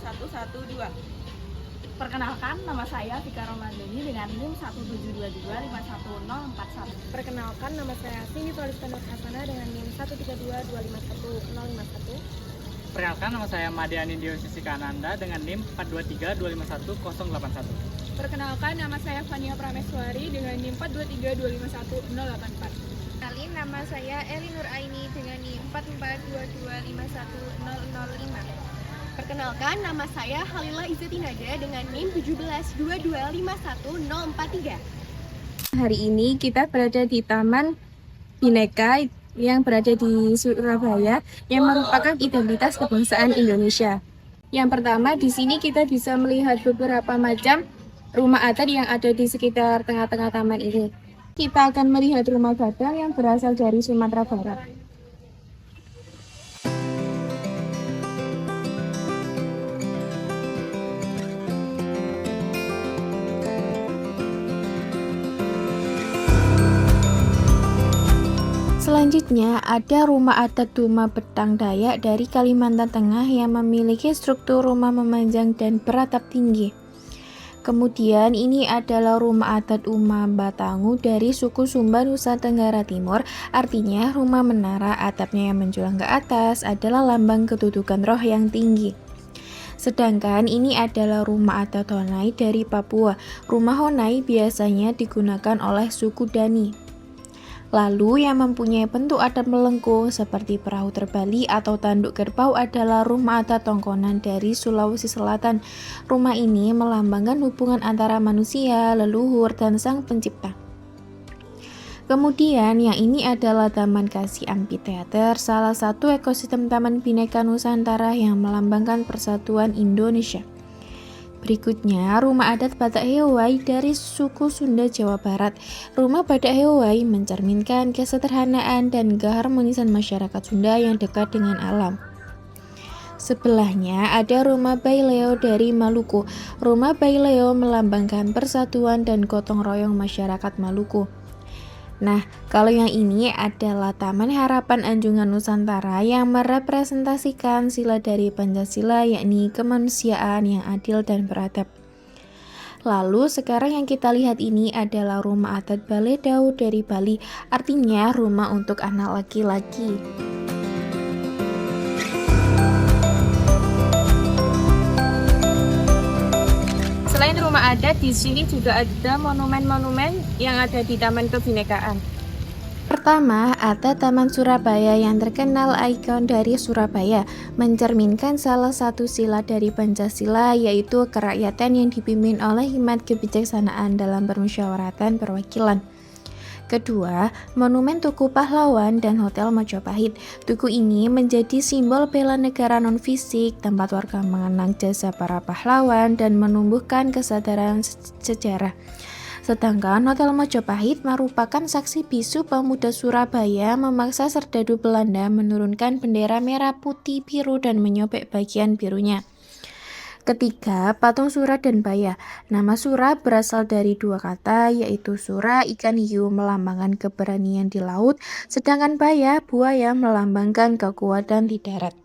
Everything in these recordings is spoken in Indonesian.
11112. Perkenalkan, nama saya Vika Romandani dengan NIM 172251041. Perkenalkan, nama saya Cindy Tolista Nur Hasana dengan NIM 132251051. Perkenalkan, nama saya Madiani Dio Sisika Ananda dengan NIM 423251081. Perkenalkan, nama saya Fania Prameswari dengan NIM 423251084. Kenalin, nama saya Eli Nur Aini dengan NIM 442251005. Perkenalkan, nama saya Halila Izzetinaja dengan NIM 172251043. Hari ini kita berada di Taman Bhinneka yang berada di Surabaya yang merupakan identitas kebangsaan Indonesia. Yang pertama, di sini kita bisa melihat beberapa macam rumah adat yang ada di sekitar tengah-tengah taman ini. Kita akan melihat rumah gadang yang berasal dari Sumatera Barat. Selanjutnya ada rumah adat Duma Betang Dayak dari Kalimantan Tengah yang memiliki struktur rumah memanjang dan beratap tinggi. Kemudian ini adalah rumah adat Uma Batangu dari suku Sumba Nusa Tenggara Timur, artinya rumah menara atapnya yang menjulang ke atas adalah lambang kedudukan roh yang tinggi. Sedangkan ini adalah rumah adat Honai dari Papua. Rumah Honai biasanya digunakan oleh suku Dani. Lalu yang mempunyai bentuk adat melengkung seperti perahu terbalik atau tanduk kerbau adalah rumah adat Tongkonan dari Sulawesi Selatan. Rumah ini melambangkan hubungan antara manusia, leluhur, dan sang pencipta. Kemudian yang ini adalah Taman Kasih Amphitheater, salah satu ekosistem Taman Bhinneka Nusantara yang melambangkan persatuan Indonesia. Berikutnya, rumah adat Batak Hewai dari suku Sunda Jawa Barat. Rumah Batak Hewai mencerminkan kesederhanaan dan keharmonisan masyarakat Sunda yang dekat dengan alam. Sebelahnya ada rumah Baileo dari Maluku. Rumah Baileo melambangkan persatuan dan gotong royong masyarakat Maluku. Nah, kalau yang ini adalah Taman Harapan Anjungan Nusantara yang merepresentasikan sila dari Pancasila, yakni kemanusiaan yang adil dan beradab. Lalu sekarang yang kita lihat ini adalah rumah adat Baledau dari Bali, artinya rumah untuk anak laki-laki. Selain rumah adat, di sini juga ada monumen-monumen yang ada di Taman Kebhinekaan. Pertama, ada Taman Surabaya yang terkenal ikon dari Surabaya, mencerminkan salah satu sila dari Pancasila, yaitu kerakyatan yang dipimpin oleh hikmat kebijaksanaan dalam permusyawaratan perwakilan. Kedua, Monumen Tugu Pahlawan dan Hotel Majapahit. Tugu ini menjadi simbol bela negara non-fisik, tempat warga mengenang jasa para pahlawan dan menumbuhkan kesadaran sejarah. Sedangkan Hotel Majapahit merupakan saksi bisu pemuda Surabaya memaksa serdadu Belanda menurunkan bendera merah putih biru dan menyobek bagian birunya. Ketiga, patung Sura dan Baya. Nama Sura berasal dari dua kata, yaitu Sura, ikan hiu melambangkan keberanian di laut, sedangkan Baya, buaya melambangkan kekuatan di darat.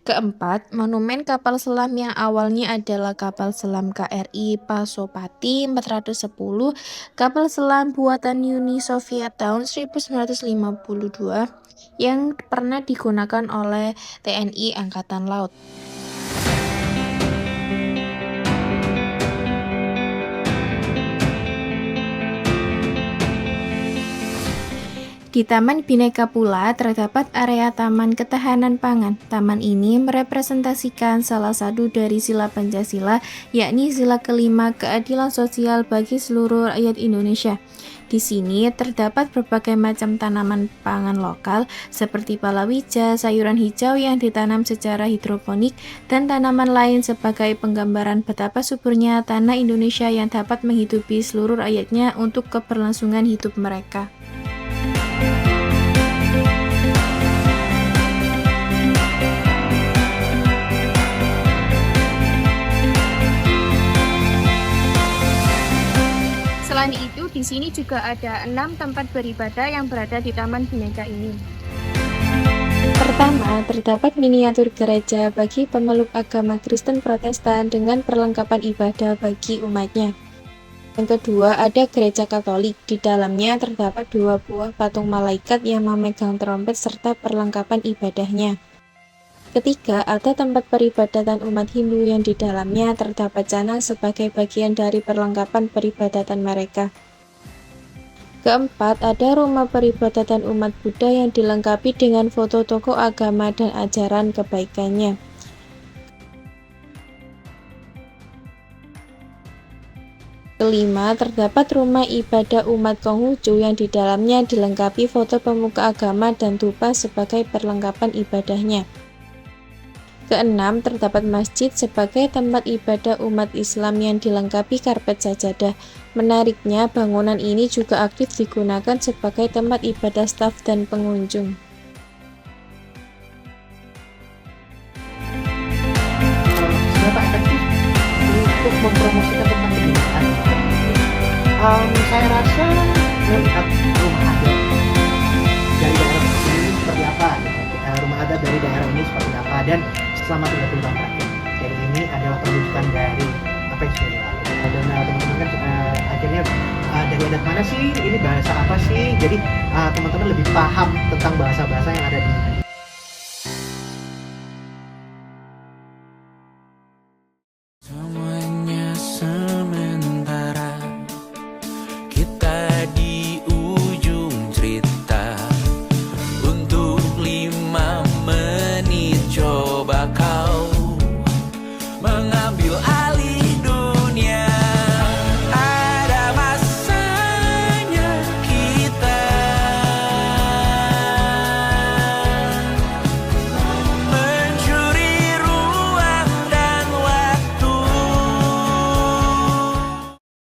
Keempat, monumen kapal selam yang awalnya adalah kapal selam KRI Pasopati 410, kapal selam buatan Uni Soviet tahun 1952 yang pernah digunakan oleh TNI Angkatan Laut. Di Taman Bhinneka pula terdapat area Taman Ketahanan Pangan. Taman ini merepresentasikan salah satu dari sila Pancasila, yakni sila kelima keadilan sosial bagi seluruh rakyat Indonesia. Di sini terdapat berbagai macam tanaman pangan lokal seperti palawija, sayuran hijau yang ditanam secara hidroponik, dan tanaman lain sebagai penggambaran betapa suburnya tanah Indonesia yang dapat menghidupi seluruh rakyatnya untuk keberlangsungan hidup mereka. Selain itu, di sini juga ada 6 tempat beribadah yang berada di Taman Bhinneka ini. Pertama, terdapat miniatur gereja bagi pemeluk agama Kristen Protestan dengan perlengkapan ibadah bagi umatnya. Yang kedua, ada gereja Katolik. Di dalamnya terdapat 2 buah patung malaikat yang memegang trompet serta perlengkapan ibadahnya. Ketiga, ada tempat peribadatan umat Hindu yang di dalamnya terdapat jana sebagai bagian dari perlengkapan peribadatan mereka. Keempat, ada rumah peribadatan umat Buddha yang dilengkapi dengan foto tokoh agama dan ajaran kebaikannya. Kelima, terdapat rumah ibadah umat Konghucu yang di dalamnya dilengkapi foto pemuka agama dan dupa sebagai perlengkapan ibadahnya. Keenam, terdapat masjid sebagai tempat ibadah umat Islam yang dilengkapi karpet sajadah. Menariknya, bangunan ini juga aktif digunakan sebagai tempat ibadah staf dan pengunjung. Seberapa efektif untuk mempromosikan tentang pendidikan? Saya rasa melihat rumah adat dari daerah ini seperti apa, rumah adat dari daerah ini seperti apa, dan selama 30 tahun terakhir. Jadi ini adalah perwujudan dari apa yang sudah dilakukan. Dan teman-teman kan akhirnya dari adat mana sih, ini bahasa apa sih, jadi teman-teman lebih paham tentang bahasa-bahasa yang ada di